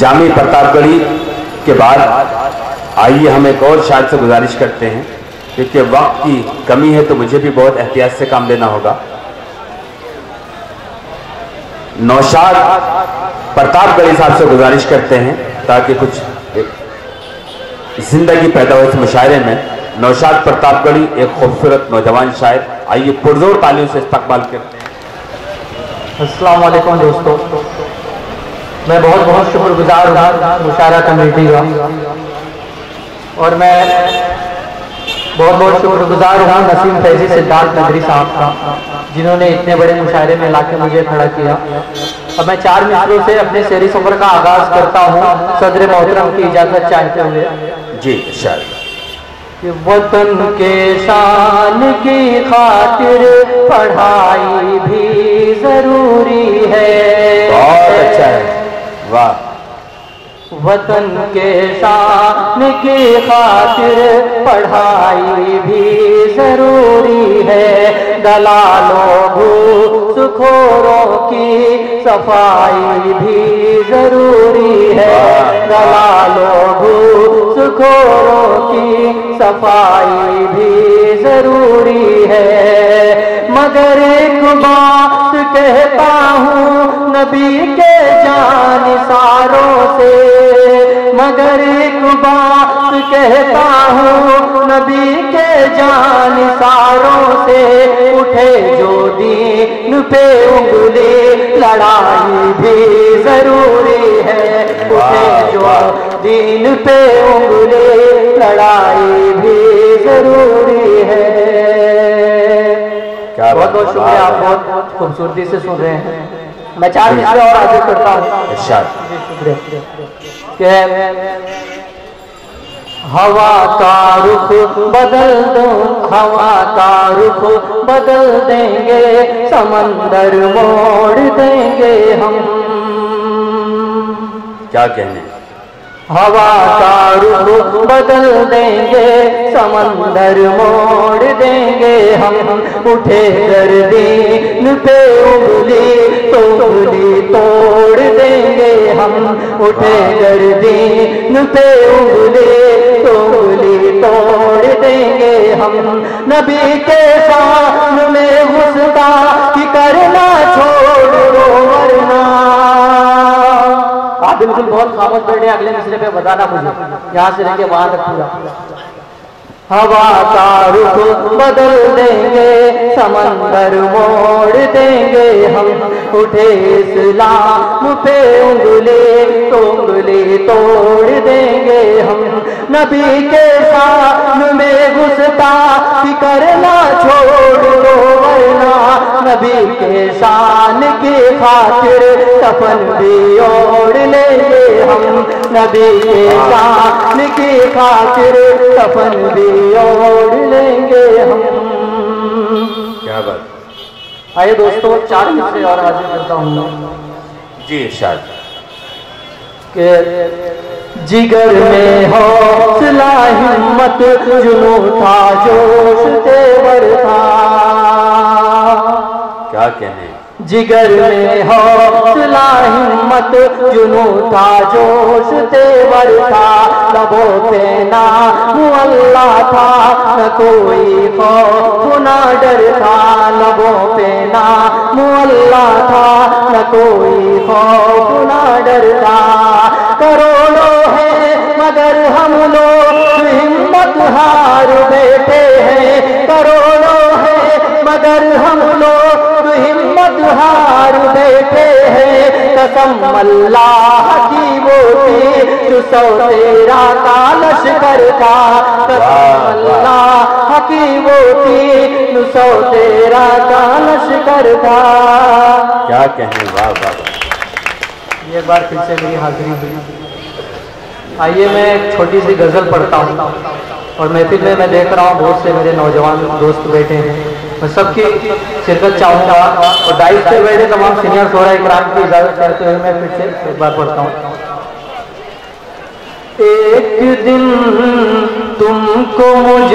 जामी प्रतापगढ़ी के बाद आइए हम एक और शायर से गुजारिश करते हैं, क्योंकि वक्त की कमी है तो मुझे भी बहुत एहतियात से काम लेना होगा। नौशाद प्रतापगढ़ी साहब से गुजारिश करते हैं ताकि कुछ जिंदगी पैदा हो इस मुशायरे में। नौशाद प्रतापगढ़ी एक खूबसूरत नौजवान शायर, आइए पुरजोर तालियों से इस्तकबाल करते हैं। अस्सलाम वालेकुम दोस्तों, मैं बहुत बहुत शुक्रगुजार हूँ मुशायरा कमेटी का, और मैं बहुत बहुत शुक्रगुजार हूँ नसीम फैजी सिद्धार्थ नगरी साहब का, जिन्होंने इतने बड़े मुशायरे में लाके मुझे खड़ा किया। अब मैं 4 मिसरों से अपने शेरी सफर का आगाज करता हूँ सदर मोहतरम की इजाजत चाहते हुए। जी शायर। वतन के शान की खातिर पढ़ाई भी जरूरी है। बहुत अच्छा है, वाह। वतन के शान की खातिर पढ़ाई भी जरूरी है। दलालों घूसखोरों की सफाई भी जरूरी है। दलालों घूसखोरों की सफाई भी जरूरी है। मगर एक बात कहता हूँ नबी के जानिसारों से, मगर एक बात कहता हूँ नबी के जानिसारों से, उठे जो दीन पे उंगली लड़ाई भी जरूरी है। उठे जो दीन पे उंगली लड़ाई भी जरूरी है। बहुत बहुत शुक्रिया, आप बहुत खूबसूरती से सुन रहे हैं। मैं 4 मिसरे और आगे करता हूँ। हवा का रुख बदल दो, हवा का रुख बदल देंगे, समंदर मोड़ देंगे हम। क्या कहने? हवा का रुख बदल देंगे, समंदर मोड़ देंगे हम। उठे गर्दीन पे उंगली तो उंगली तोड़ देंगे हम। उठे गर्दीन पे उंगली तो उंगली तोड़ देंगे हम। नबी के शान में गुस्ताखी करना छोड़ दो वरना। आप बिल्कुल बहुत खामोश बैठे, अगले मिसरे पे बताना मुझे, यहाँ से लेके वहां तक पूरा। हवा का रुख बदल देंगे, समंदर मोड़ देंगे हम। उठे इस्लाम पे उंगली तो उंगली तोड़ देंगे हम। नबी के शान में गुस्ताखी करना छोड़ दो वरना। नबी के शान की खातिर कफन भी ओढ़ लेंगे हम। नबी के शान की खातिर कफन भी ओढ़ लेंगे हम। क्या बात। आइए दोस्तों, 4 मिसरे और हाजिर करता हूँ। जी शायद। के जिगर में हौसला हिम्मत जुनू था, जोश तेवर था। क्या कहने? जिगर में हौसला हिम्मत जुनू था, जोश तेवर था। लबों पे नाम अल्लाह था, न कोई खौफ न डर था। लबों पे नाम अल्लाह था, न कोई खौफ न डर था। करोड़ों है मगर हम लोग हिम्मत हार बैठे हैं। करोड़ों है मगर हम लोग हिम्मत हार बैठे हैं। कसम अल्लाह की वो थी जो सौ तेरा का लश्कर था। कसम अल्लाह की वो थी जो सौ तेरा का लश्कर था। क्या कहें, वाह वाह। एक बार फिर से मेरी हाजिरी हुई। आइए मैं एक छोटी सी गजल पढ़ता हूँ और महफिल में मैं देख रहा हूँ बहुत से मेरे नौजवान दोस्त बैठे हैं, मैं सबकी शिरकत चाहूँगा और डाइस पे बैठे तमाम सीनियर सोहरा इकराम की इजाजत करते हुए मैं फिर से एक बार पढ़ता हूँ। एक दिन तुमको मुझ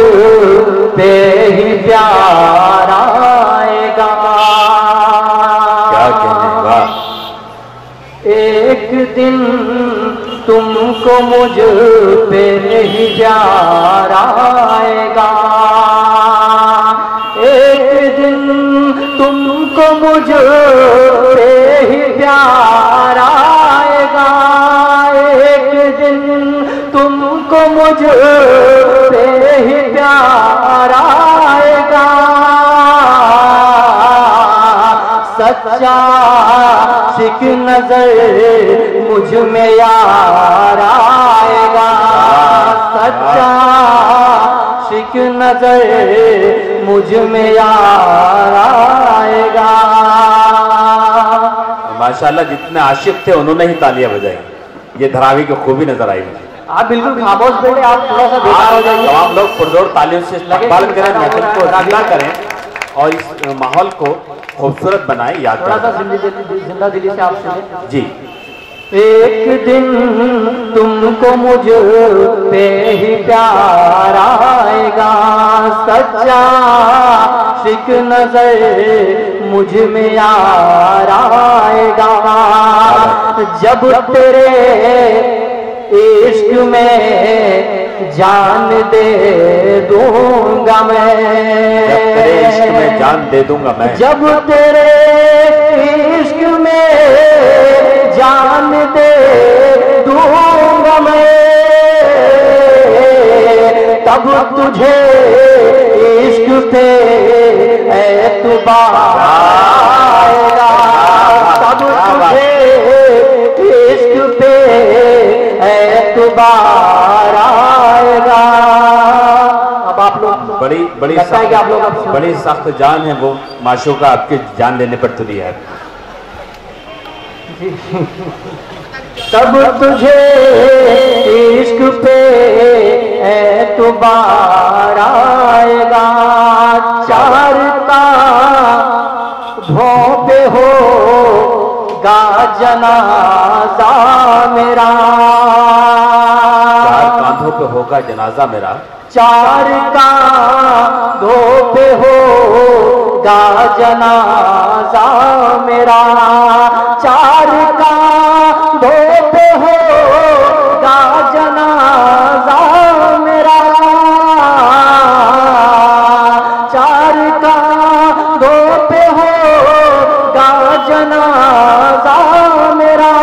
पे ही प्यार आएगा। क्या कहने, वाह। एक दिन तुमको मुझ पे ही प्यार आएगा। एक दिन तुमको मुझ पे ही प्यार आएगा। एक दिन तुमको मुझ पे ही प्यार आएगा। सच्चा सिक नजर मुझ में यार आएगा। सच्चा सिक नजर मुझ में यार आएगा। माशाल्लाह, जितने आशिक थे उन्होंने ही तालियां बजाई। ये धरावी की खूबी नजर आई मुझे। आप बिल्कुल खामोश बैठे, आप थोड़ा सा बेकार हो जाइए। तमाम लोग पुरजोर तालियों से इस्तकबाल करें, महफिल को जिंदा करें और इस माहौल को खूबसूरत बनाए। याद थोड़ा सा जिंदा दिली से आप सुने जी। एक दिन तुमको मुझ पे ही प्यार आएगा। सच्चा सिक नजर मुझ में यार आएगा। जब तेरे इश्क में जान दे दूंगा मैं। जब तेरे इश्क में जान दे दूंगा मैं। जब तेरे इश्क में जान दे दूंगा मैं। तब तुझे इश्क पे एतबार आएगा। तब तुझे इश्क पे एतबार आएगा। अब आप लोग बड़ी बड़ी बड़ी सख्त जान है वो माशूका, आपके जान लेने पर तुली है। तब तुझे इश्क पे एतबार आएगा। चार का भोंपे होगा जनाजा मेरा। चार कांधों पे होगा जनाजा मेरा। चार कांधों पे होगा जनाजा मेरा। चार कांधों पे होगा जनाजा मेरा। चार कांधों पे होगा जनाजा मेरा।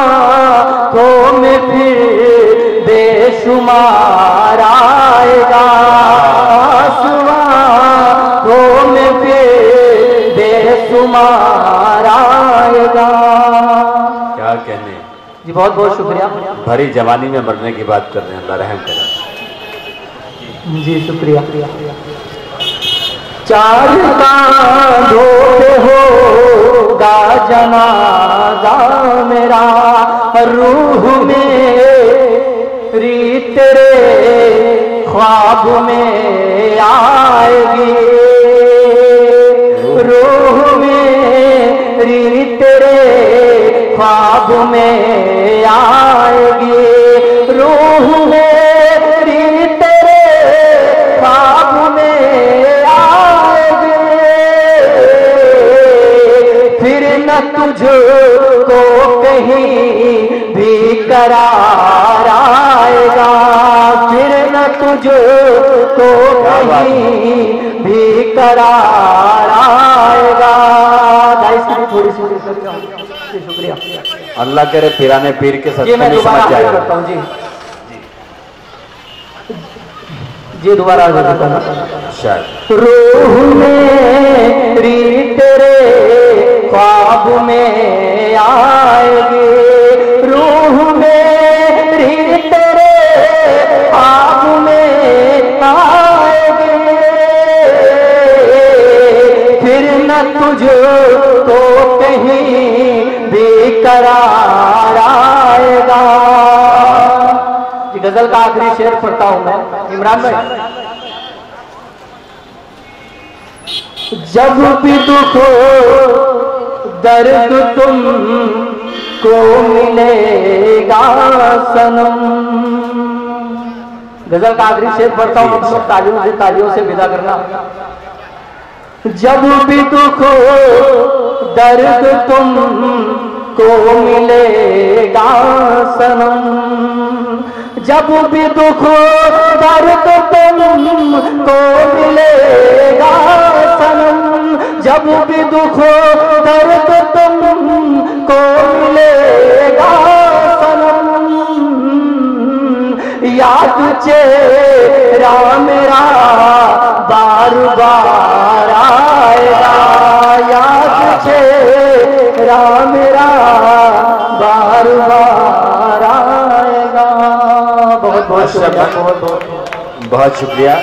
आंसुओं में फिर बेशुमार आएगा। आंसुओं में फिर बेशुमार आएगा। क्या कहने जी, बहुत बहुत शुक्रिया। भरी जवानी में मरने की बात कर रहे हैं, अल्लाह रहम करे। जी शुक्रिया। चार कांधों पे होगा जनाजा मेरा। रूह में री तेरे ख्वाब में आएगी। रूह में री तेरे ख्वाब में आएगी। रूह में री तेरे ख्वाब में आएगी। फिर न तुझको कहीं भी करार आएगा। फिर न तुझको कहीं भी करार आएगा। थोड़ी सी शुक्रिया। अल्लाह करे पिराने पीर के ये सदक़े मैं में दोबारा समझ करता जाएगा। हूँ जी। जी दोबारा शायद रूह मेरी तेरे ख्वाब में आएगी, रूह मेरी तेरे ख्वाब में आएगी, फिर न तुझको कहीं भी करार आएगा। गजल का आखिरी शेर पढ़ता हूं मैं इमरान भाई। जब भी दुख दर्द तुमको मिलेगा सनम। गजल का आखिरी शेर पढ़ता हूं, तुम तालियों से विदा करना। जब भी दुख दर्द तुमको मिलेगा सनम, जब भी दुख दर्द तुमको मिलेगा सनम, जब भी दुख दर्द तुमको मिलेगा सनम, याद चेहरा मेरा बार बार आएगा, याद चेहरा मेरा बार बार आएगा। बहुत शुक्रिया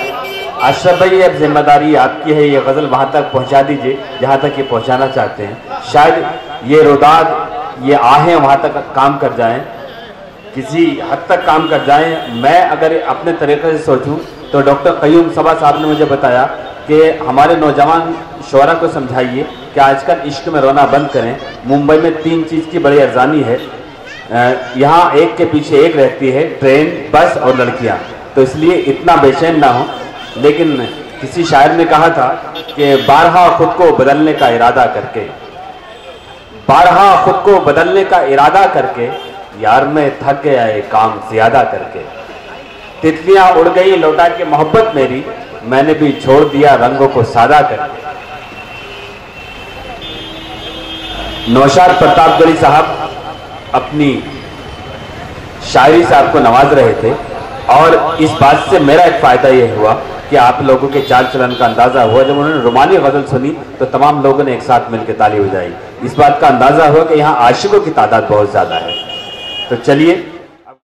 अशरफ भाई। अब जिम्मेदारी आपकी है, ये गजल वहां तक पहुंचा दीजिए जहां तक ये पहुंचाना चाहते हैं। शायद ये रुदाद, ये आहें वहां तक काम कर जाएं, किसी हद तक काम कर जाएं। मैं अगर अपने तरीके से सोचूं तो डॉक्टर कयूम सबा साहब ने मुझे बताया कि हमारे नौजवान शोरा को समझाइए कि आजकल इश्क में रोना बंद करें। मुंबई में 3 चीज़ की बड़ी अरजानी है, यहाँ एक के पीछे एक रहती है, ट्रेन, बस और लड़कियाँ, तो इसलिए इतना बेचैन ना हो। लेकिन किसी शायर ने कहा था कि बारहा खुद को बदलने का इरादा करके, बारहा खुद को बदलने का इरादा करके, यार मैं थक गया है काम ज्यादा करके, तितलियां उड़ गई लौटा के मोहब्बत मेरी, मैंने भी छोड़ दिया रंगों को सादा करके। नौशाद प्रतापगढ़ी साहब अपनी शायरी से आपको नवाज रहे थे, और इस बात से मेरा एक फायदा यह हुआ कि आप लोगों के चाल चलन का अंदाजा हुआ। जब उन्होंने रुमानी गजल सुनी तो तमाम लोगों ने एक साथ मिलकर ताली बजाई। इस बात का अंदाजा हुआ कि यहाँ आशिकों की तादाद बहुत ज्यादा है। तो चलिए